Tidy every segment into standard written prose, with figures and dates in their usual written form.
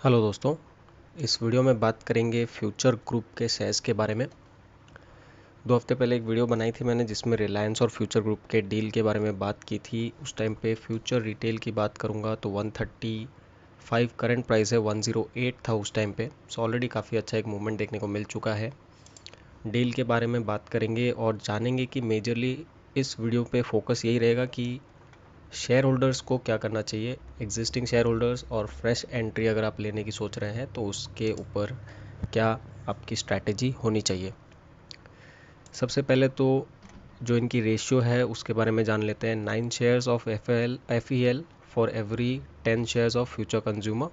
Hello दोस्तों, इस video में बात करेंगे फ्यूचर ग्रुप के शेयर्स के बारे में। 2 हफ्ते पहले एक वीडियो बनाई थी मैंने जिसमें रिलायंस और फ्यूचर ग्रुप के डील के बारे में बात की थी। उस टाइम पे फ्यूचर रिटेल की बात करूँगा तो 135 करंट प्राइस है, 108 था उस टाइम पे। सो ऑलरेडी काफ़ी अच्छा एक मूवमेंट देखने को मिल चुका है। डील के बारे में बात करेंगे और जानेंगे कि मेजरली इस वीडियो पे फोकस यही रहेगा कि शेयर होल्डर्स को क्या करना चाहिए, एग्जिस्टिंग शेयर होल्डर्स और फ्रेश एंट्री अगर आप लेने की सोच रहे हैं तो उसके ऊपर क्या आपकी स्ट्रैटेजी होनी चाहिए। सबसे पहले तो जो इनकी रेशियो है उसके बारे में जान लेते हैं। 9 shares of FEL for every 10 shares of future consumer.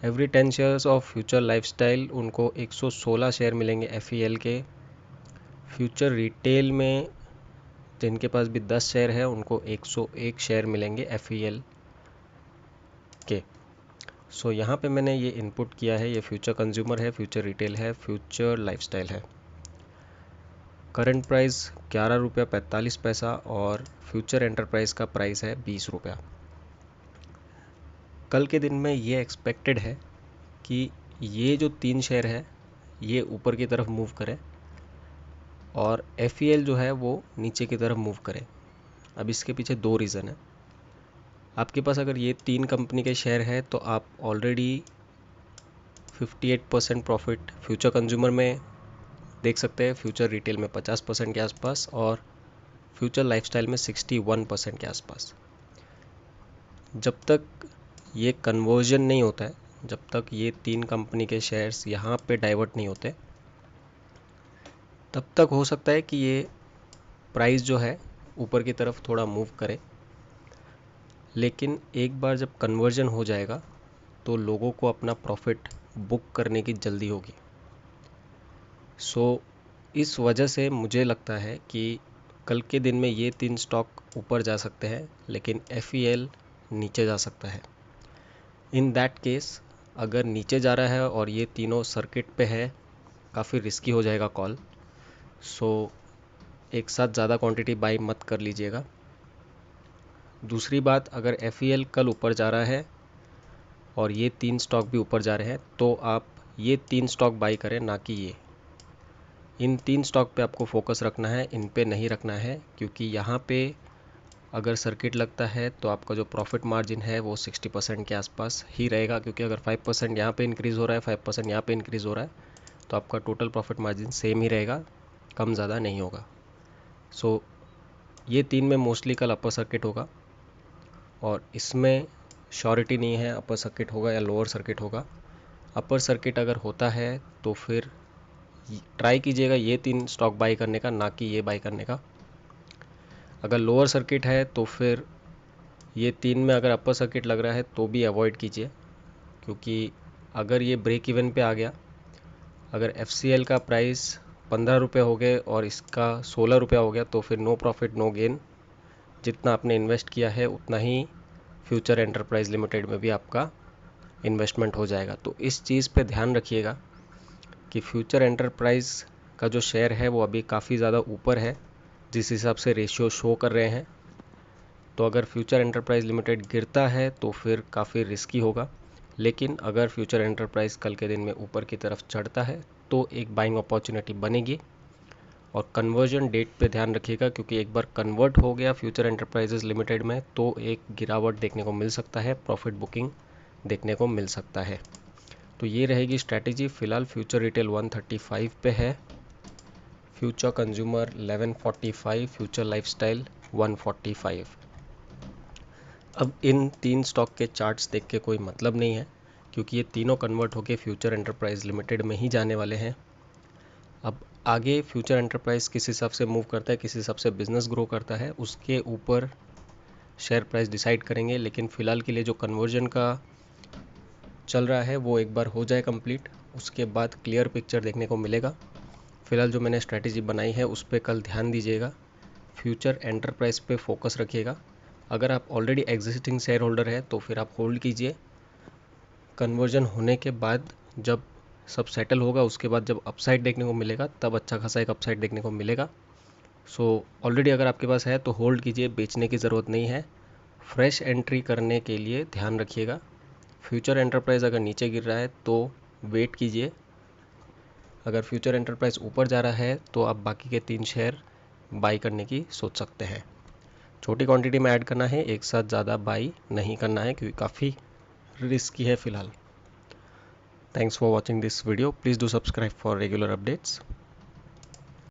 Every 10 shares of future lifestyle उनको 116 शेयर मिलेंगे FEL के। फ्यूचर रिटेल में जिनके पास भी 10 शेयर है उनको 101 शेयर मिलेंगे FEL के। सो यहाँ पे मैंने ये इनपुट किया है, ये फ्यूचर कंज्यूमर है, फ्यूचर रिटेल है, फ्यूचर लाइफस्टाइल है। करंट प्राइस 11 रुपया 45 पैसा और फ्यूचर एंटरप्राइज का प्राइस है 20 रुपया। कल के दिन में ये एक्सपेक्टेड है कि ये जो 3 शेयर है ये ऊपर की तरफ मूव करे और FEL जो है वो नीचे की तरफ मूव करे। अब इसके पीछे 2 रीज़न है। आपके पास अगर ये 3 कंपनी के शेयर है तो आप ऑलरेडी 58% प्रॉफिट फ्यूचर कंज्यूमर में देख सकते हैं, फ्यूचर रिटेल में 50% के आसपास और फ्यूचर लाइफस्टाइल में 61% के आसपास। जब तक ये कन्वर्जन नहीं होता है, जब तक ये 3 कंपनी के शेयर्स यहाँ पे डाइवर्ट नहीं होते, तब तक हो सकता है कि ये प्राइस जो है ऊपर की तरफ थोड़ा मूव करे। लेकिन एक बार जब कन्वर्जन हो जाएगा तो लोगों को अपना प्रॉफिट बुक करने की जल्दी होगी। इस वजह से मुझे लगता है कि कल के दिन में ये 3 स्टॉक ऊपर जा सकते हैं लेकिन FEL नीचे जा सकता है। इन दैट केस अगर नीचे जा रहा है और ये तीनों सर्किट पे है, काफ़ी रिस्की हो जाएगा कॉल। एक साथ ज़्यादा क्वांटिटी बाई मत कर लीजिएगा। दूसरी बात, अगर FEL कल ऊपर जा रहा है और ये 3 स्टॉक भी ऊपर जा रहे हैं तो आप ये 3 स्टॉक बाई करें, ना कि ये। इन 3 स्टॉक पे आपको फोकस रखना है, इन पे नहीं रखना है, क्योंकि यहाँ पे अगर सर्किट लगता है तो आपका जो प्रॉफिट मार्जिन है वो 60% के आसपास ही रहेगा, क्योंकि अगर 5% यहाँ पे इंक्रीज़ हो रहा है, 5% यहाँ पे इंक्रीज़ हो रहा है तो आपका टोटल प्रॉफिट मार्जिन सेम ही रहेगा, कम ज़्यादा नहीं होगा। ये 3 में मोस्टली कल अपर सर्किट होगा और इसमें श्योरिटी नहीं है अपर सर्किट होगा या लोअर सर्किट होगा। अपर सर्किट अगर होता है तो फिर ट्राई कीजिएगा ये 3 स्टॉक बाई करने का, ना कि ये बाई करने का। अगर लोअर सर्किट है तो फिर ये 3 में अगर अपर सर्किट लग रहा है तो भी अवॉइड कीजिए, क्योंकि अगर ये ब्रेक इवन पे आ गया, अगर FCL का प्राइस 15 रुपये हो गए और इसका 16 रुपया हो गया तो फिर नो प्रॉफिट नो गेन। जितना आपने इन्वेस्ट किया है उतना ही फ्यूचर एंटरप्राइज लिमिटेड में भी आपका इन्वेस्टमेंट हो जाएगा। तो इस चीज़ पे ध्यान रखिएगा कि फ्यूचर एंटरप्राइज का जो शेयर है वो अभी काफ़ी ज़्यादा ऊपर है जिस हिसाब से रेशियो शो कर रहे हैं। तो अगर फ्यूचर एंटरप्राइज लिमिटेड गिरता है तो फिर काफ़ी रिस्की होगा, लेकिन अगर फ्यूचर एंटरप्राइज कल के दिन में ऊपर की तरफ चढ़ता है तो एक बाइंग अपॉर्चुनिटी बनेगी। और कन्वर्जन डेट पे ध्यान रखिएगा, क्योंकि एक बार कन्वर्ट हो गया फ्यूचर एंटरप्राइजेज लिमिटेड में तो एक गिरावट देखने को मिल सकता है, प्रॉफिट बुकिंग देखने को मिल सकता है। तो ये रहेगी स्ट्रैटेजी। फ़िलहाल फ्यूचर रिटेल 135 पे है, फ्यूचर कंज्यूमर 1145, फ्यूचर लाइफस्टाइल 145। अब इन 3 स्टॉक के चार्ट्स देख के कोई मतलब नहीं है, क्योंकि ये तीनों कन्वर्ट होके फ्यूचर एंटरप्राइज लिमिटेड में ही जाने वाले हैं। अब आगे फ्यूचर एंटरप्राइज किस हिसाब से मूव करता है, किस हिसाब से बिजनेस ग्रो करता है, उसके ऊपर शेयर प्राइस डिसाइड करेंगे। लेकिन फ़िलहाल के लिए जो कन्वर्जन का चल रहा है वो एक बार हो जाए कंप्लीट, उसके बाद क्लियर पिक्चर देखने को मिलेगा। फ़िलहाल जो मैंने स्ट्रैटेजी बनाई है उस पर कल ध्यान दीजिएगा, फ्यूचर एंटरप्राइज पे फोकस रखिएगा। अगर आप ऑलरेडी एग्जिस्टिंग शेयर होल्डर है तो फिर आप होल्ड कीजिए। कन्वर्जन होने के बाद जब सब सेटल होगा उसके बाद जब अपसाइड देखने को मिलेगा तब अच्छा खासा एक अपसाइड देखने को मिलेगा। ऑलरेडी अगर आपके पास है तो होल्ड कीजिए, बेचने की ज़रूरत नहीं है। फ्रेश एंट्री करने के लिए ध्यान रखिएगा, फ्यूचर एंटरप्राइज अगर नीचे गिर रहा है तो वेट कीजिए, अगर फ्यूचर एंटरप्राइज ऊपर जा रहा है तो आप बाकी के 3 शेयर बाई करने की सोच सकते हैं। छोटी क्वांटिटी में ऐड करना है, एक साथ ज़्यादा बाई नहीं करना है क्योंकि काफ़ी रिस्की है फ़िलहाल। Thanks for watching this video, please do subscribe for regular updates.